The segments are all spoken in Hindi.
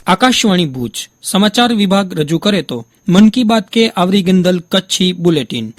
आकाशवाणी भूज समाचार विभाग रजू करे तो मन की बात के आवरी गंदल कच्छी बुलेटिन।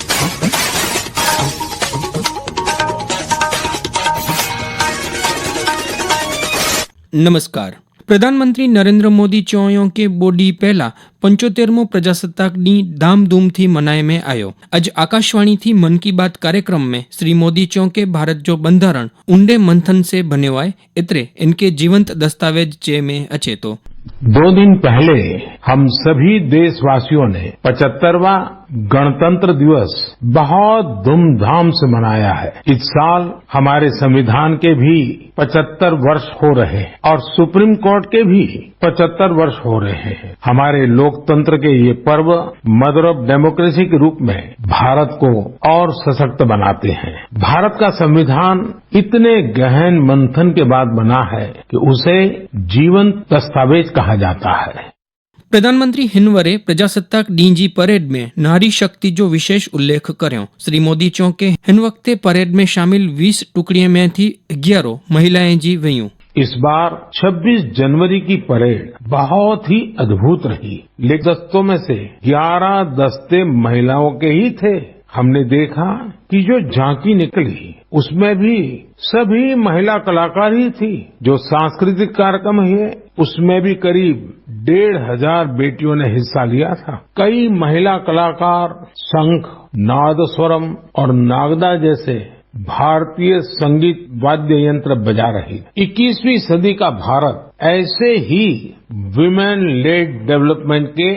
नमस्कार। प्रधानमंत्री नरेंद्र मोदी चौयों के बोडी पहला 75मो प्रजासत्ताक दी धामधूम थी मनाए में आयो। आज आकाशवाणी थी मन की बात कार्यक्रम में श्री मोदी चौं के भारत जो बंधारण ऊंडे मंथन से बने हुआ है, इतरे इनके जीवंत दस्तावेज चे में अचे तो 2 दिन पहले हम सभी देशवासियों ने 75वां गणतंत्र दिवस बहुत धूमधाम से मनाया है। इस साल हमारे संविधान के भी 75 वर्ष हो रहे हैं और सुप्रीम कोर्ट के भी 75 वर्ष हो रहे हैं। हमारे लोकतंत्र के ये पर्व मदर ऑफ डेमोक्रेसी के रूप में भारत को और सशक्त बनाते हैं। भारत का संविधान इतने गहन मंथन के बाद बना है कि उसे जीवंत दस्तावेज कहा जाता है। प्रधानमंत्री हिनवरे प्रजासत्ताक डीजी परेड में नारी शक्ति जो विशेष उल्लेख कर्यो। श्री मोदी चौं के हिन वक्ते परेड में शामिल 20 टुकड़ियों में थी 11 महिलाएं जी वयूं। इस बार 26 जनवरी की परेड बहुत ही अद्भुत रही, लेकिन दस्तों में से 11 दस्ते महिलाओं के ही थे। हमने देखा कि जो झांकी निकली उसमें भी सभी महिला कलाकार ही थी। जो सांस्कृतिक कार्यक्रम है उसमें भी करीब 1,500 बेटियों ने हिस्सा लिया था। कई महिला कलाकार शंख, नादस्वरम और नागदा जैसे भारतीय संगीत वाद्य यंत्र बजा रही। 21वीं सदी का भारत ऐसे ही विमेन लेड डेवलपमेंट के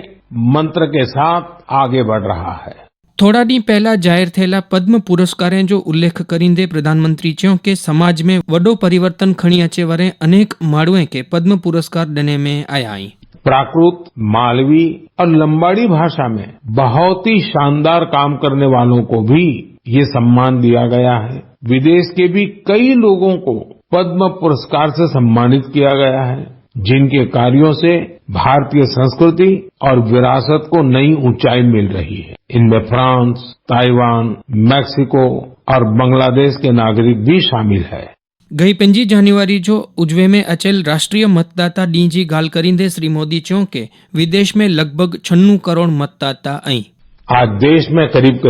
मंत्र के साथ आगे बढ़ रहा है। थोड़ा दी पहला जाहिर थયેલા पद्म पुरस्कारें जो उल्लेख करींदे प्रधानमंत्री चयो के समाज में वडो परिवर्तन खणी अचे वारे अनेक माण्हुए के पद्म पुरस्कार देने में आया आई। प्राकृत, मालवी और लंबाड़ी भाषा में बहुत ही शानदार काम करने वालों को भी ये सम्मान दिया गया है। विदेश के भी कई लोगों को पद्म पुरस्कार से सम्मानित किया गया है, जिनके कार्यों से भारतीय संस्कृति और विरासत को नई ऊंचाई मिल रही है। इनमें फ्रांस, ताइवान, मैक्सिको और बांग्लादेश के नागरिक भी शामिल है। गई 5 जनवरी जो उजवे में अचेल राष्ट्रीय मतदाता डी जी गाल करींदे श्री मोदी चौं के विदेश में लगभग 96 करोड़ मतदाता आई। आज देश में करीब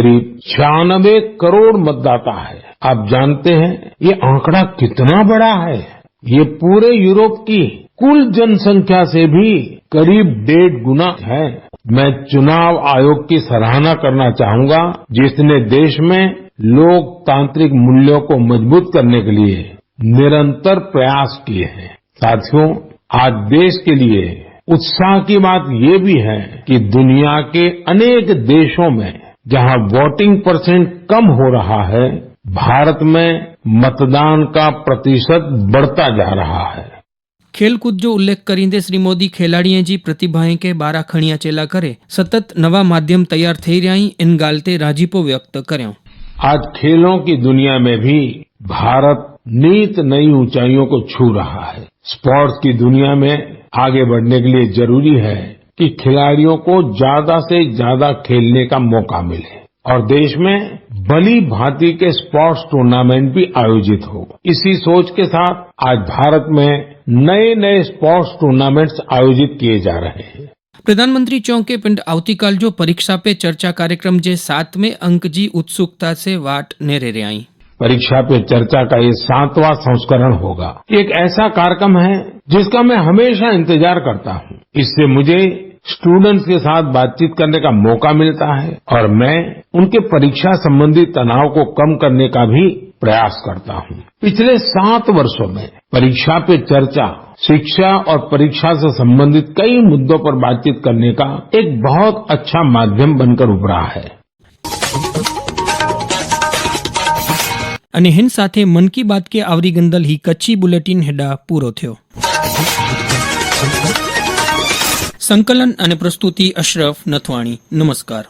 96 करोड़ मतदाता है। आप जानते हैं ये आंकड़ा कितना बड़ा है? ये पूरे यूरोप की कुल जनसंख्या से भी करीब 1.5 गुना है। मैं चुनाव आयोग की सराहना करना चाहूंगा, जिसने देश में लोकतांत्रिक मूल्यों को मजबूत करने के लिए निरंतर प्रयास किए हैं। साथियों, आज देश के लिए उत्साह की बात ये भी है कि दुनिया के अनेक देशों में जहां वोटिंग परसेंट कम हो रहा है, भारत में मतदान का प्रतिशत बढ़ता जा रहा है। खेलकूद जो उल्लेख करींदे श्री मोदी खिलाड़ियों जी प्रतिभाएं के बारा खणिया चेला करे सतत नवा माध्यम तैयार थई रही इन गालते राजीपो व्यक्त कर्यो। आज खेलों की दुनिया में भी भारत नित नई ऊंचाइयों को छू रहा है। स्पोर्ट्स की दुनिया में आगे बढ़ने के लिए जरूरी है कि खिलाड़ियों को ज्यादा से ज्यादा खेलने का मौका मिले और देश में भली भांति के स्पोर्ट्स टूर्नामेंट भी आयोजित हो। इसी सोच के साथ आज भारत में नए नए स्पोर्ट्स टूर्नामेंट्स आयोजित किए जा रहे हैं। प्रधानमंत्री चौं के पिंड आवतीकाल जो परीक्षा पे चर्चा कार्यक्रम जे 7वें अंक जी उत्सुकता से वाट नेरे रे आई। परीक्षा पे चर्चा का ये 7वां संस्करण होगा। एक ऐसा कार्यक्रम है जिसका मैं हमेशा इंतजार करता हूँ। इससे मुझे स्टूडेंट्स के साथ बातचीत करने का मौका मिलता है और मैं उनके परीक्षा संबंधी तनाव को कम करने का भी प्रयास करता हूँ। पिछले 7 वर्षों में परीक्षा पे चर्चा शिक्षा और परीक्षा से संबंधित कई मुद्दों पर बातचीत करने का एक बहुत अच्छा माध्यम बनकर उभरा है। અને हिन साथे मन की बात के आवरी गंदल ही कच्ची बुलेटिन हेडा पूरो थयो। संकलन અને પ્રસ્તુતિ અશરફ નથવાણી। નમસ્કાર।